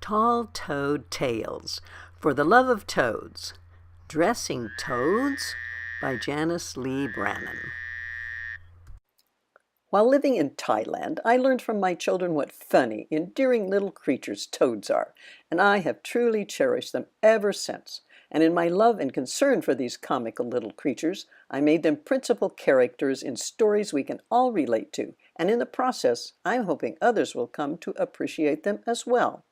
Tall Toad Tales, For the Love of Toads, Dressing Toads by Janice Lee Brannon. While living in Thailand, I learned from my children what funny, endearing little creatures toads are, and I have truly cherished them ever since. And in my love and concern for these comical little creatures, I made them principal characters in stories we can all relate to, and in the process, I'm hoping others will come to appreciate them as well.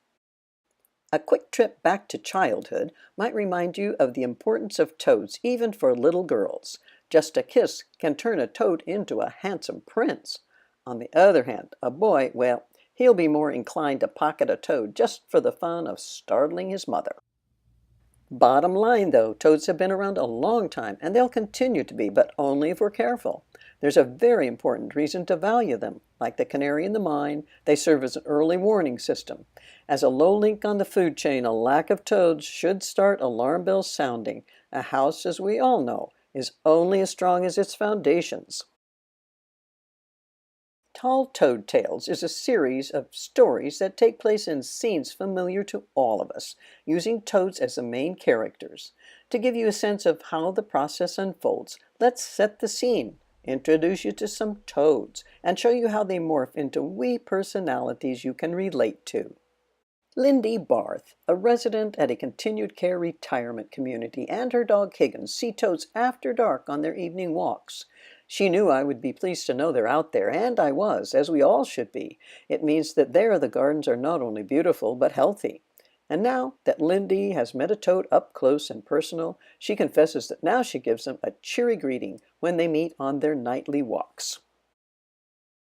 A quick trip back to childhood might remind you of the importance of toads, even for little girls. Just a kiss can turn a toad into a handsome prince. On the other hand, a boy, well, he'll be more inclined to pocket a toad just for the fun of startling his mother. Bottom line, though, toads have been around a long time, and they'll continue to be, but only if we're careful. There's a very important reason to value them. Like the canary in the mine, they serve as an early warning system. As a low link on the food chain, a lack of toads should start alarm bells sounding. A house, as we all know, is only as strong as its foundations. Tall Toad Tales is a series of stories that take place in scenes familiar to all of us, using toads as the main characters. To give you a sense of how the process unfolds, let's set the scene, introduce you to some toads, and show you how they morph into wee personalities you can relate to. Lindy Barth, a resident at a continued care retirement community, and her dog Higgins see toads after dark on their evening walks. She knew I would be pleased to know they're out there, and I was, as we all should be. It means that there the gardens are not only beautiful, but healthy. And now that Lindy has met a toad up close and personal, she confesses that now she gives them a cheery greeting when they meet on their nightly walks.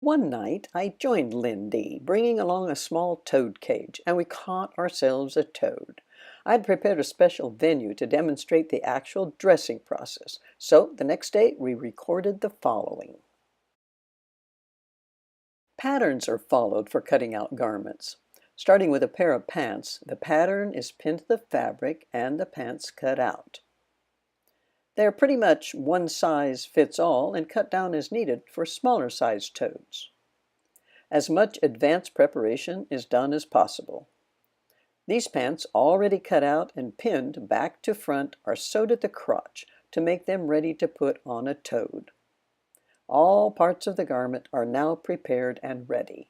One night I joined Lindy, bringing along a small toad cage, and we caught ourselves a toad. I'd prepared a special venue to demonstrate the actual dressing process, so the next day we recorded the following. Patterns are followed for cutting out garments. Starting with a pair of pants, the pattern is pinned to the fabric and the pants cut out. They're pretty much one size fits all and cut down as needed for smaller sized toads. As much advanced preparation is done as possible. These pants, already cut out and pinned back to front, are sewed at the crotch to make them ready to put on a toad. All parts of the garment are now prepared and ready.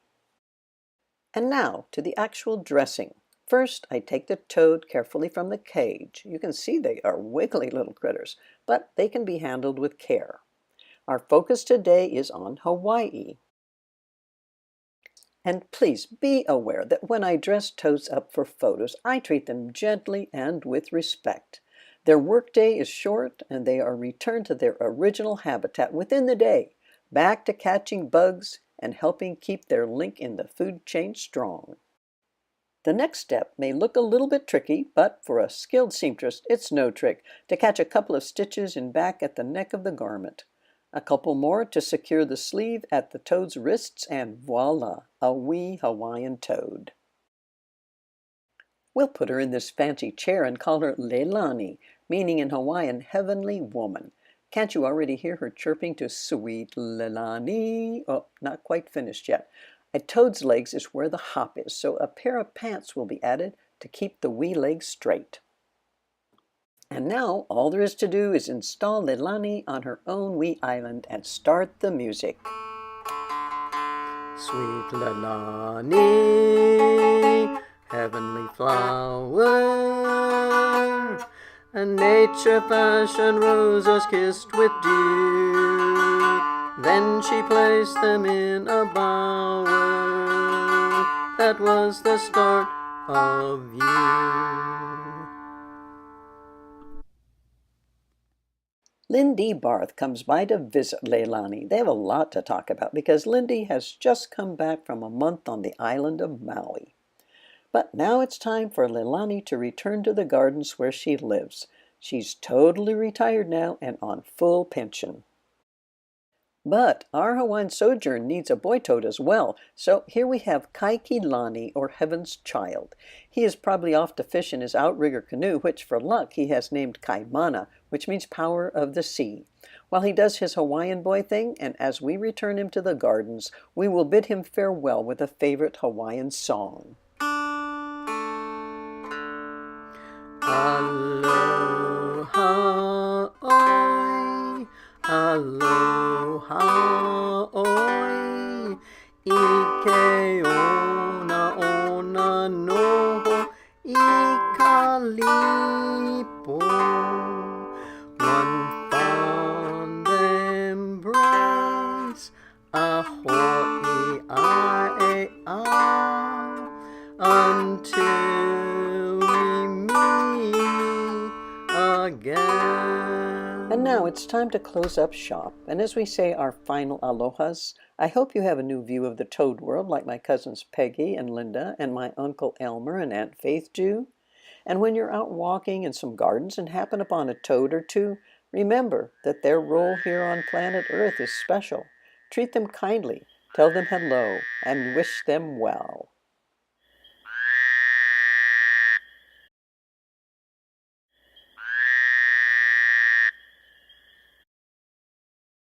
And now to the actual dressing. First, I take the toad carefully from the cage. You can see they are wiggly little critters, but they can be handled with care. Our focus today is on Hawaii. And please be aware that when I dress toads up for photos, I treat them gently and with respect. Their workday is short, and they are returned to their original habitat within the day, back to catching bugs and helping keep their link in the food chain strong. The next step may look a little bit tricky, but for a skilled seamstress, it's no trick to catch a couple of stitches in back at the neck of the garment. A couple more to secure the sleeve at the toad's wrists, and voila, a wee Hawaiian toad. We'll put her in this fancy chair and call her Leilani, meaning in Hawaiian, heavenly woman. Can't you already hear her chirping to sweet Leilani? Oh, not quite finished yet. A toad's legs is where the hop is, so a pair of pants will be added to keep the wee legs straight. And now, all there is to do is install Leilani on her own wee island and start the music. Sweet Leilani, heavenly flower, a nature fashion roses kissed with dew. Then she placed them in a bower. That was the start of you. Lindy Barth comes by to visit Leilani. They have a lot to talk about because Lindy has just come back from a month on the island of Maui. But now it's time for Leilani to return to the gardens where she lives. She's totally retired now and on full pension. But our Hawaiian sojourn needs a boy toad as well, so here we have Kaikilani, or Heaven's Child. He is probably off to fish in his outrigger canoe, which for luck he has named Kaimana, which means power of the sea. While he does his Hawaiian boy thing, and as we return him to the gardens, we will bid him farewell with a favorite Hawaiian song. Aloha, oi, aloha, oi, ike ona ona noho, ikalipo. One fond embrace, aho'i ae a, until we meet again. And now it's time to close up shop, and as we say our final alohas, I hope you have a new view of the toad world like my cousins Peggy and Linda and my Uncle Elmer and Aunt Faith do. And when you're out walking in some gardens and happen upon a toad or two, remember that their role here on planet Earth is special. Treat them kindly, tell them hello, and wish them well.